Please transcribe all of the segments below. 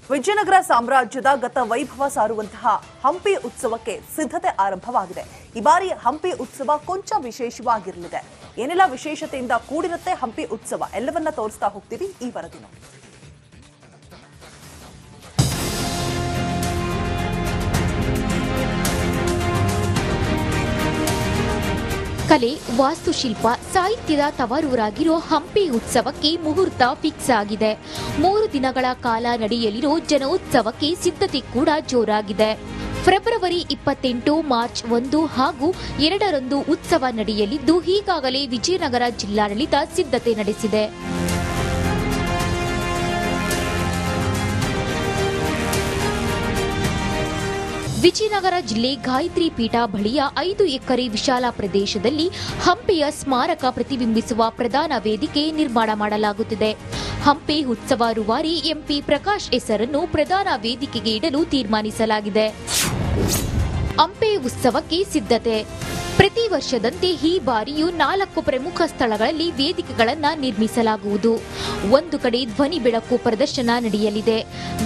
ವಿಜಯನಗರ ಸಾಮ್ರಾಜ್ಯದ ಗತ ವೈಭವ ಸಾರುವಂತಹ ಹಂಪಿ ಉತ್ಸವಕ್ಕೆ ಸಿದ್ಧತೆ ಆರಂಭವಾಗಿದೆ. ಈ ಬಾರಿ ಹಂಪಿ ಉತ್ಸವ ಕೊಂಚ ವಿಶೇಷವಾಗಿರಲಿದೆ. ಏನೆಲ್ಲ ವಿಶೇಷತೆಯಿಂದ ಕೂಡಿರುತ್ತೆ ಹಂಪಿ ಉತ್ಸವ ಎಲ್ಲವನ್ನ ತೋರಿಸ್ತಾ ಹೋಗ್ತೀವಿ ಈ ವರದಿನ. ಕಲೆ, ವಾಸ್ತುಶಿಲ್ಪ, ಸಾಹಿತ್ಯದ ತವರೂರಾಗಿರೋ ಹಂಪಿ ಉತ್ಸವಕ್ಕೆ ಮುಹೂರ್ತ ಫಿಕ್ಸ್ ಆಗಿದೆ. 3 ದಿನಗಳ ಕಾಲ ನಡೆಯಲಿರೋ ಜನೋತ್ಸವಕ್ಕೆ ಸಿದ್ಧತೆ ಕೂಡ ಜೋರಾಗಿದೆ. ಫೆಬ್ರವರಿ 28, ಮಾರ್ಚ್ 1 ಹಾಗೂ 2ರಂದು ಉತ್ಸವ ನಡೆಯಲಿದ್ದು ಈಗಾಗಲೇ ವಿಜಯನಗರ ಜಿಲ್ಲಾಡಳಿತ ಸಿದ್ಧತೆ ನಡೆಸಿದೆ. ವಿಜಯನಗರ ಜಿಲ್ಲೆ ಗಾಯತ್ರಿ ಪೀಠ ಬಳಿಯ 5 ಎಕರೆ ವಿಶಾಲ ಪ್ರದೇಶದಲ್ಲಿ ಹಂಪಿಯ ಸ್ಮಾರಕ ಪ್ರತಿಬಿಂಬಿಸುವ ಪ್ರಧಾನ ವೇದಿಕೆ ನಿರ್ಮಾಣ ಮಾಡಲಾಗುತ್ತಿದೆ. ಹಂಪಿ ಉತ್ಸವ ರೂವಾರಿ ಎಂಪಿ ಪ್ರಕಾಶ್ ಹೆಸರನ್ನು ಪ್ರಧಾನ ವೇದಿಕೆಗೆ ಇಡಲು ತೀರ್ಮಾನಿಸಲಾಗಿದೆ. ಹಂಪಿ ಉತ್ಸವಕ್ಕೆ ಸಿದ್ಧತೆ. ಪ್ರತಿ ವರ್ಷದಂತೆ ಈ ಬಾರಿಯೂ 4 ಪ್ರಮುಖ ಸ್ಥಳಗಳಲ್ಲಿ ವೇದಿಕೆಗಳನ್ನು ನಿರ್ಮಿಸಲಾಗುವುದು. ಒಂದು ಕಡೆ ಧ್ವನಿ ಬೆಳಕು ಪ್ರದರ್ಶನ ನಡೆಯಲಿದೆ.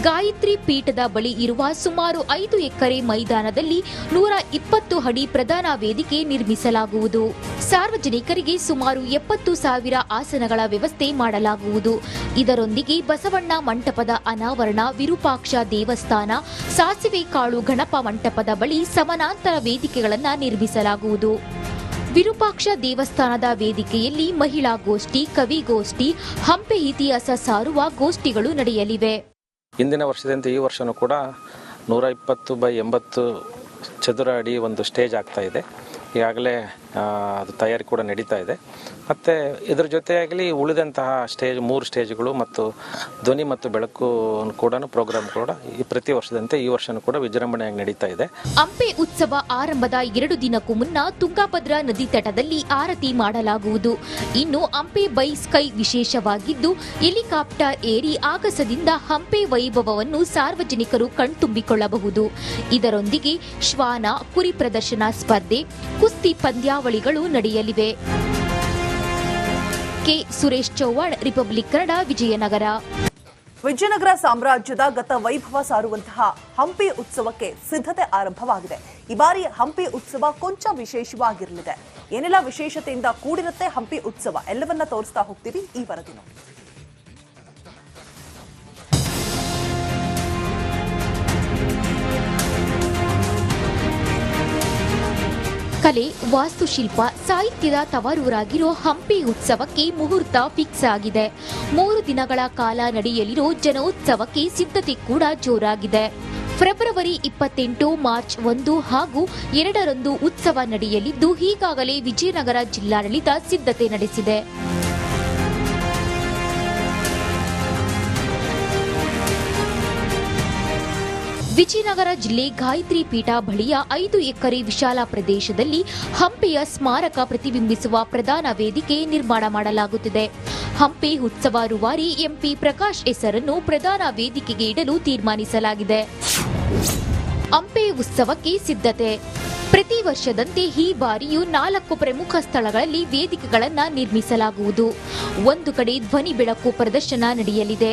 ಗಾಯತ್ರಿ ಪೀಠದ ಬಳಿ ಇರುವ ಸುಮಾರು 5 ಎಕರೆ ಮೈದಾನದಲ್ಲಿ 120 ಅಡಿ ಪ್ರಧಾನ ವೇದಿಕೆ ನಿರ್ಮಿಸಲಾಗುವುದು. ಸಾರ್ವಜನಿಕರಿಗೆ ಸುಮಾರು 70,000 ಆಸನಗಳ ವ್ಯವಸ್ಥೆ ಮಾಡಲಾಗುವುದು. ಇದರೊಂದಿಗೆ ಬಸವಣ್ಣ ಮಂಟಪದ ಅನಾವರಣ, ವಿರೂಪಾಕ್ಷ ದೇವಸ್ಥಾನ, ಸಾಸಿವೆ ಕಾಳು ಗಣಪ ಮಂಟಪದ ಬಳಿ ಸಮಾನಾಂತರ ವೇದಿಕೆಗಳನ್ನು ನಿರ್ಮಿಸಲಾಗುವುದು. ವಿರೂಪಾಕ್ಷ ದೇವಸ್ಥಾನದ ವೇದಿಕೆಯಲ್ಲಿ ಮಹಿಳಾ ಗೋಷ್ಠಿ, ಕವಿಗೋಷ್ಠಿ, ಹಂಪಿ ಇತಿಹಾಸ ಸಾರುವ ಗೋಷ್ಠಿಗಳು ನಡೆಯಲಿವೆ. ಹಿಂದಿನ ವರ್ಷದಂತೆ ಈ ವರ್ಷನೂ ಕೂಡ 120x80 ಚದುರ ಅಡಿ ಒಂದು ಸ್ಟೇಜ್ ಆಗ್ತಾ ಇದೆ. ಈಗಾಗಲೇ ಅದು ತಯಾರಿ ಕೂಡ ನಡೀತಾ ಇದೆ. ಮತ್ತು ಇದರ ಜೊತೆಯಾಗಲಿ ಉಳಿದಂತಹ 3 ಸ್ಟೇಜ್ಗಳು ಮತ್ತು ಧ್ವನಿ ಮತ್ತು ಬೆಳಕು ಕೂಡ ಪ್ರೋಗ್ರಾಮ್ ಕೂಡ ಪ್ರತಿ ವರ್ಷದಂತೆ ಈ ವರ್ಷನೂ ಕೂಡ ವಿಜೃಂಭಣೆಯಾಗಿ ನಡೀತಾ ಇದೆ. ಹಂಪಿ ಉತ್ಸವ ಆರಂಭದ 2 ದಿನಕ್ಕೂ ಮುನ್ನ ತುಂಗಭದ್ರಾ ನದಿ ತಟದಲ್ಲಿ ಆರತಿ ಮಾಡಲಾಗುವುದು. ಇನ್ನು ಹಂಪಿ ಬೈ ಸ್ಕೈ ವಿಶೇಷವಾಗಿದ್ದು ಹೆಲಿಕಾಪ್ಟರ್ ಏರಿ ಆಗಸದಿಂದ ಹಂಪಿ ವೈಭವವನ್ನು ಸಾರ್ವಜನಿಕರು ಕಣ್ತುಂಬಿಕೊಳ್ಳಬಹುದು. ಇದರೊಂದಿಗೆ ಶ್ವಾನ, ಕುರಿ ಪ್ರದರ್ಶನ ಸ್ಪರ್ಧೆ, ಕುಸ್ತಿ ಪಂದ್ಯಾವಳಿಗಳು ನಡೆಯಲಿವೆ. K Suresh Chauhan, Republic Kannada, Vijayanagara. ವಿಜಯನಗರ ಸಾಮ್ರಾಜ್ಯದ ಗತ ವೈಭವ ಸಾರುವಂತಹ ಹಂಪಿ ಉತ್ಸವಕ್ಕೆ ಸಿದ್ಧತೆ ಆರಂಭವಾಗಿದೆ. ಈ ಬಾರಿ ಹಂಪಿ ಉತ್ಸವ ಕೊಂಚ ವಿಶೇಷವಾಗಿರಲಿದೆ. ಏನೆಲ್ಲ ವಿಶೇಷತೆಯಿಂದ ಕೂಡಿರುತ್ತೆ ಹಂಪಿ ಉತ್ಸವ ಎಲ್ಲವನ್ನ ತೋರಿಸ್ತಾ ಹೋಗ್ತೀವಿ ಈ ವರದಿನ. ಕಲೆ, ವಾಸ್ತುಶಿಲ್ಪ, ಸಾಹಿತ್ಯದ ತವರೂರಾಗಿರೋ ಹಂಪಿ ಉತ್ಸವಕ್ಕೆ ಮುಹೂರ್ತ ಫಿಕ್ಸ್ ಆಗಿದೆ. 3 ದಿನಗಳ ಕಾಲ ನಡೆಯಲಿರೋ ಜನೋತ್ಸವಕ್ಕೆ ಸಿದ್ಧತೆ ಕೂಡ ಜೋರಾಗಿದೆ. ಫೆಬ್ರವರಿ 28, ಮಾರ್ಚ್ 1 ಹಾಗೂ 2ರಂದು ಉತ್ಸವ ನಡೆಯಲಿದ್ದು ಈಗಾಗಲೇ ವಿಜಯನಗರ ಜಿಲ್ಲಾಡಳಿತ ಸಿದ್ಧತೆ ನಡೆಸಿದೆ. ವಿಜಯನಗರ ಜಿಲ್ಲೆ ಗಾಯತ್ರಿ ಪೀಠ ಬಳಿಯ 5 ಎಕರೆ ವಿಶಾಲ ಪ್ರದೇಶದಲ್ಲಿ ಹಂಪಿಯ ಸ್ಮಾರಕ ಪ್ರತಿಬಿಂಬಿಸುವ ಪ್ರಧಾನ ವೇದಿಕೆ ನಿರ್ಮಾಣ ಮಾಡಲಾಗುತ್ತಿದೆ. ಹಂಪಿ ಉತ್ಸವ ರೂವಾರಿ ಎಂಪಿ ಪ್ರಕಾಶ್ ಹೆಸರನ್ನು ಪ್ರಧಾನ ವೇದಿಕೆಗೆ ಇಡಲು ತೀರ್ಮಾನಿಸಲಾಗಿದೆ. ಹಂಪಿ ಉತ್ಸವಕ್ಕೆ ಸಿದ್ಧತೆ. ಪ್ರತಿ ವರ್ಷದಂತೆ ಈ ಬಾರಿಯೂ 4 ಪ್ರಮುಖ ಸ್ಥಳಗಳಲ್ಲಿ ವೇದಿಕೆಗಳನ್ನು ನಿರ್ಮಿಸಲಾಗುವುದು. ಒಂದು ಕಡೆ ಧ್ವನಿ ಬೆಳಕು ಪ್ರದರ್ಶನ ನಡೆಯಲಿದೆ.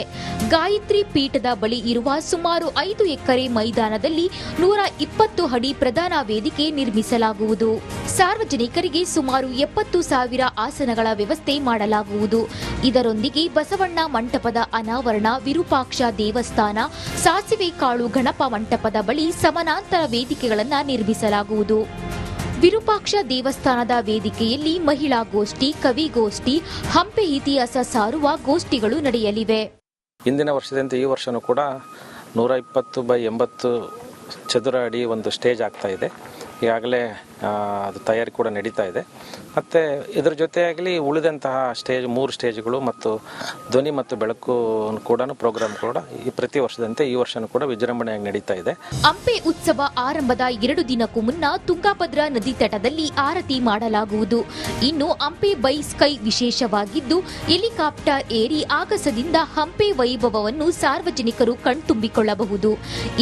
ಗಾಯತ್ರಿ ಪೀಠದ ಬಳಿ ಇರುವ ಸುಮಾರು 5 ಎಕರೆ ಮೈದಾನದಲ್ಲಿ 120 ಅಡಿ ಪ್ರಧಾನ ವೇದಿಕೆ ನಿರ್ಮಿಸಲಾಗುವುದು. ಸಾರ್ವಜನಿಕರಿಗೆ ಸುಮಾರು 70,000 ಆಸನಗಳ ವ್ಯವಸ್ಥೆ ಮಾಡಲಾಗುವುದು. ಇದರೊಂದಿಗೆ ಬಸವಣ್ಣ ಮಂಟಪದ ಅನಾವರಣ, ವಿರೂಪಾಕ್ಷ ದೇವಸ್ಥಾನ, ಸಾಸಿವೆ ಕಾಳು ಗಣಪ ಮಂಟಪದ ಬಳಿ ಸಮಾನಾಂತರ ವೇದಿಕೆಗಳನ್ನು ನಿರ್ಮಿಸಲಾಗುವುದು. ವಿರೂಪಾಕ್ಷ ದೇವಸ್ಥಾನದ ವೇದಿಕೆಯಲ್ಲಿ ಮಹಿಳಾ ಗೋಷ್ಠಿ, ಕವಿಗೋಷ್ಠಿ, ಹಂಪಿ ಇತಿಹಾಸ ಸಾರುವ ಗೋಷ್ಠಿಗಳು ನಡೆಯಲಿವೆ. ಹಿಂದಿನ ವರ್ಷದಂತೆ ಈ ವರ್ಷನೂ ಕೂಡ 120x80 ಚದುರ ಅಡಿ ಒಂದು ಸ್ಟೇಜ್ ಆಗ್ತಾ ಇದೆ. ಈಗಾಗಲೇ ಅದು ತಯಾರಿ ಕೂಡ ನಡೀತಾ ಇದೆ. ಮತ್ತು ಇದರ ಜೊತೆಯಾಗಲಿ ಉಳಿದಂತಹ 3 ಸ್ಟೇಜ್ಗಳು ಮತ್ತು ಧ್ವನಿ ಮತ್ತು ಬೆಳಕು ಕೂಡ ಪ್ರೋಗ್ರಾಮ್ ಕೂಡ ಪ್ರತಿ ವರ್ಷದಂತೆ ಈ ವರ್ಷನೂ ಕೂಡ ವಿಜೃಂಭಣೆಯಾಗಿ ನಡೀತಾ ಇದೆ. ಹಂಪಿ ಉತ್ಸವ ಆರಂಭದ 2 ದಿನಕ್ಕೂ ಮುನ್ನ ತುಂಗಭದ್ರಾ ನದಿ ತಟದಲ್ಲಿ ಆರತಿ ಮಾಡಲಾಗುವುದು. ಇನ್ನು ಹಂಪಿ ಬೈ ಸ್ಕೈ ವಿಶೇಷವಾಗಿದ್ದು ಹೆಲಿಕಾಪ್ಟರ್ ಏರಿ ಆಗಸದಿಂದ ಹಂಪಿ ವೈಭವವನ್ನು ಸಾರ್ವಜನಿಕರು ಕಣ್ತುಂಬಿಕೊಳ್ಳಬಹುದು.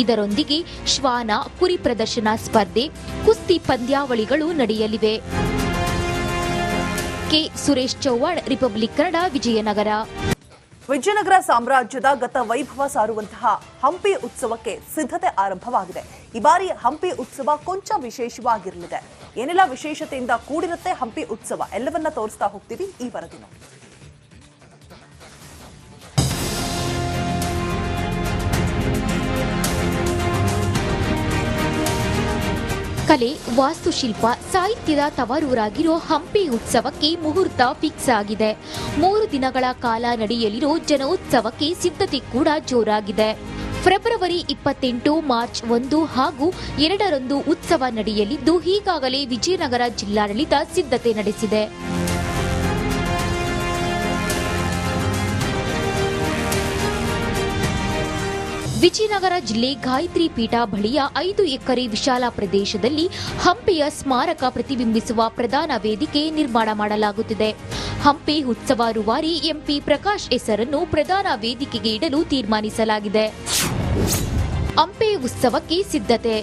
ಇದರೊಂದಿಗೆ ಶ್ವಾನ, ಕುರಿ ಪ್ರದರ್ಶನ ಸ್ಪರ್ಧೆ, ಕುಸ್ತಿ ಪಂದ್ಯಾವಳಿಗಳು ನಡೆಯಲಿವೆ. K Suresh Chauhan, Republic Kannada, Vijayanagara. ವಿಜಯನಗರ ಸಾಮ್ರಾಜ್ಯದ ಗತ ವೈಭವ ಸಾರುವಂತಹ ಹಂಪಿ ಉತ್ಸವಕ್ಕೆ ಸಿದ್ಧತೆ ಆರಂಭವಾಗಿದೆ. ಈ ಬಾರಿ ಹಂಪಿ ಉತ್ಸವ ಕೊಂಚ ವಿಶೇಷವಾಗಿರಲಿದೆ. ಏನೆಲ್ಲ ವಿಶೇಷತೆಯಿಂದ ಕೂಡಿರುತ್ತೆ ಹಂಪಿ ಉತ್ಸವ ಎಲ್ಲವನ್ನ ತೋರಿಸ್ತಾ ಹೋಗ್ತೀವಿ ಈ ವರದಿನ. ಕಲೆ, ವಾಸ್ತುಶಿಲ್ಪ, ಸಾಹಿತ್ಯದ ತವರೂರಾಗಿರೋ ಹಂಪಿ ಉತ್ಸವಕ್ಕೆ ಮುಹೂರ್ತ ಫಿಕ್ಸ್ ಆಗಿದೆ. 3 ದಿನಗಳ ಕಾಲ ನಡೆಯಲಿರೋ ಜನೋತ್ಸವಕ್ಕೆ ಸಿದ್ಧತೆ ಕೂಡ ಜೋರಾಗಿದೆ. ಫೆಬ್ರವರಿ 28, ಮಾರ್ಚ್ 1 ಹಾಗೂ 2ರಂದು ಉತ್ಸವ ನಡೆಯಲಿದ್ದು ಈಗಾಗಲೇ ವಿಜಯನಗರ ಜಿಲ್ಲಾಡಳಿತ ಸಿದ್ಧತೆ ನಡೆಸಿದೆ. ವಿಜಯನಗರ ಜಿಲ್ಲೆ ಗಾಯತ್ರಿ ಪೀಠ ಬಳಿಯ 5 ಎಕರೆ ವಿಶಾಲ ಪ್ರದೇಶದಲ್ಲಿ ಹಂಪಿಯ ಸ್ಮಾರಕ ಪ್ರತಿಬಿಂಬಿಸುವ ಪ್ರಧಾನ ವೇದಿಕೆ ನಿರ್ಮಾಣ ಮಾಡಲಾಗುತ್ತಿದೆ. ಹಂಪಿ ಉತ್ಸವ ರೂವಾರಿ ಎಂಪಿ ಪ್ರಕಾಶ್ ಹೆಸರನ್ನು ಪ್ರಧಾನ ವೇದಿಕೆಗೆ ಇಡಲು ತೀರ್ಮಾನಿಸಲಾಗಿದೆ. ಹಂಪಿ ಉತ್ಸವಕ್ಕೆ ಸಿದ್ಧತೆ.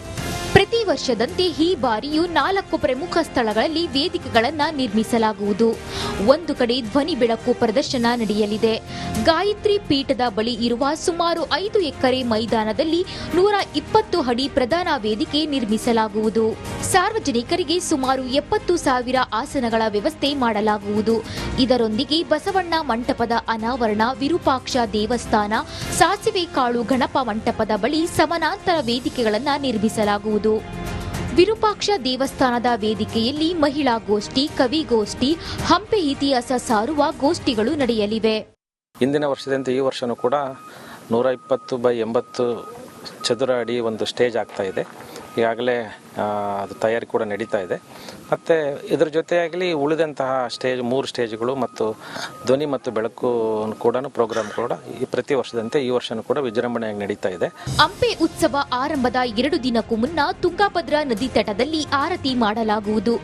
ಪ್ರತಿ ವರ್ಷದಂತೆ ಈ ಬಾರಿಯೂ 4 ಪ್ರಮುಖ ಸ್ಥಳಗಳಲ್ಲಿ ವೇದಿಕೆಗಳನ್ನು ನಿರ್ಮಿಸಲಾಗುವುದು. ಒಂದು ಕಡೆ ಧ್ವನಿ ಬೆಳಕು ಪ್ರದರ್ಶನ ನಡೆಯಲಿದೆ. ಗಾಯತ್ರಿ ಪೀಠದ ಬಳಿ ಇರುವ ಸುಮಾರು 5 ಎಕರೆ ಮೈದಾನದಲ್ಲಿ 120 ಅಡಿ ಪ್ರಧಾನ ವೇದಿಕೆ ನಿರ್ಮಿಸಲಾಗುವುದು. ಸಾರ್ವಜನಿಕರಿಗೆ ಸುಮಾರು 70,000 ಆಸನಗಳ ವ್ಯವಸ್ಥೆ ಮಾಡಲಾಗುವುದು. ಇದರೊಂದಿಗೆ ಬಸವಣ್ಣ ಮಂಟಪದ ಅನಾವರಣ, ವಿರೂಪಾಕ್ಷ ದೇವಸ್ಥಾನ, ಸಾಸಿವೆ ಕಾಳು ಗಣಪ ಮಂಟಪದ ಬಳಿ ಸಮಾನಾಂತರ ವೇದಿಕೆಗಳನ್ನು ನಿರ್ಮಿಸಲಾಗುವುದು. ವಿರೂಪಾಕ್ಷ ದೇವಸ್ಥಾನದ ವೇದಿಕೆಯಲ್ಲಿ ಮಹಿಳಾ ಗೋಷ್ಠಿ, ಕವಿಗೋಷ್ಠಿ, ಹಂಪಿ ಇತಿಹಾಸ ಸಾರುವ ಗೋಷ್ಠಿಗಳು ನಡೆಯಲಿವೆ. ಹಿಂದಿನ ವರ್ಷದಂತೆ ಈ ವರ್ಷನೂ ಕೂಡ 120x80 ಚದುರ ಅಡಿ ಒಂದು ಸ್ಟೇಜ್ ಆಗ್ತಾ ಇದೆ. ಈಗಾಗಲೇ ಅದು ತಯಾರಿ ಕೂಡ ನಡೀತಾ ಇದೆ. ಮತ್ತು ಇದರ ಜೊತೆಯಾಗಲಿ ಉಳಿದಂತಹ 3 ಸ್ಟೇಜ್ಗಳು ಮತ್ತು ಧ್ವನಿ ಮತ್ತು ಬೆಳಕು ಕೂಡ ಪ್ರೋಗ್ರಾಮ್ ಕೂಡ ಪ್ರತಿ ವರ್ಷದಂತೆ ಈ ವರ್ಷನೂ ಕೂಡ ವಿಜೃಂಭಣೆಯಾಗಿ ನಡೀತಾ ಇದೆ. ಹಂಪಿ ಉತ್ಸವ ಆರಂಭದ 2 ದಿನಕ್ಕೂ ಮುನ್ನ ತುಂಗಭದ್ರಾ ನದಿ ತಟದಲ್ಲಿ ಆರತಿ ಮಾಡಲಾಗುವುದು.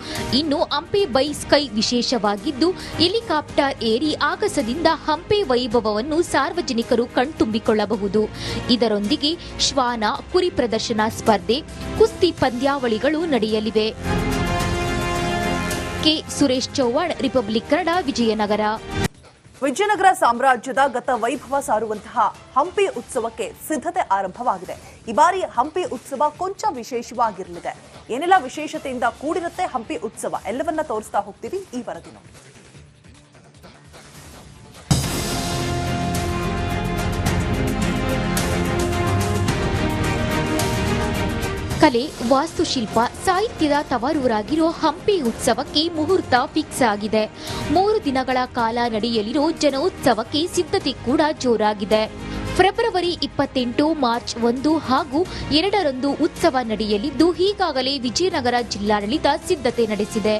ಇನ್ನು ಹಂಪಿ ಬೈ ಸ್ಕೈ ವಿಶೇಷವಾಗಿದ್ದು, ಹೆಲಿಕಾಪ್ಟರ್ ಏರಿ ಆಗಸದಿಂದ ಹಂಪಿ ವೈಭವವನ್ನು ಸಾರ್ವಜನಿಕರು ಕಣ್ತುಂಬಿಕೊಳ್ಳಬಹುದು. ಇದರೊಂದಿಗೆ ಶ್ವಾನ, ಕುರಿ ಪ್ರದರ್ಶನ ಸ್ಪರ್ಧೆ, ಕುಸ್ತಿ ಪಂದ್ಯಾವಳಿಗಳು ನಡೆಯಲಿವೆ. K Suresh Chauhan, Republic Kannada, Vijayanagara. ವಿಜಯನಗರ ಸಾಮ್ರಾಜ್ಯದ ಗತ ವೈಭವ ಸಾರುವಂತಹ ಹಂಪಿ ಉತ್ಸವಕ್ಕೆ ಸಿದ್ಧತೆ ಆರಂಭವಾಗಿದೆ. ಈ ಬಾರಿ ಹಂಪಿ ಉತ್ಸವ ಕೊಂಚ ವಿಶೇಷವಾಗಿರಲಿದೆ. ಏನೆಲ್ಲ ವಿಶೇಷತೆಯಿಂದ ಕೂಡಿರುತ್ತೆ ಹಂಪಿ ಉತ್ಸವ ಎಲ್ಲವನ್ನ ತೋರಿಸ್ತಾ ಹೋಗ್ತೀವಿ ಈ ವರದಿನ. ಕಲೆ, ವಾಸ್ತುಶಿಲ್ಪ, ಸಾಹಿತ್ಯದ ತವರೂರಾಗಿರೋ ಹಂಪಿ ಉತ್ಸವಕ್ಕೆ ಮುಹೂರ್ತ ಫಿಕ್ಸ್ ಆಗಿದೆ. 3 ದಿನಗಳ ಕಾಲ ನಡೆಯಲಿರೋ ಜನೋತ್ಸವಕ್ಕೆ ಸಿದ್ಧತೆ ಕೂಡ ಜೋರಾಗಿದೆ. ಫೆಬ್ರವರಿ 28, ಮಾರ್ಚ್ 1 ಹಾಗೂ 2ರಂದು ಉತ್ಸವ ನಡೆಯಲಿದ್ದು ಈಗಾಗಲೇ ವಿಜಯನಗರ ಜಿಲ್ಲಾಡಳಿತ ಸಿದ್ಧತೆ ನಡೆಸಿದೆ.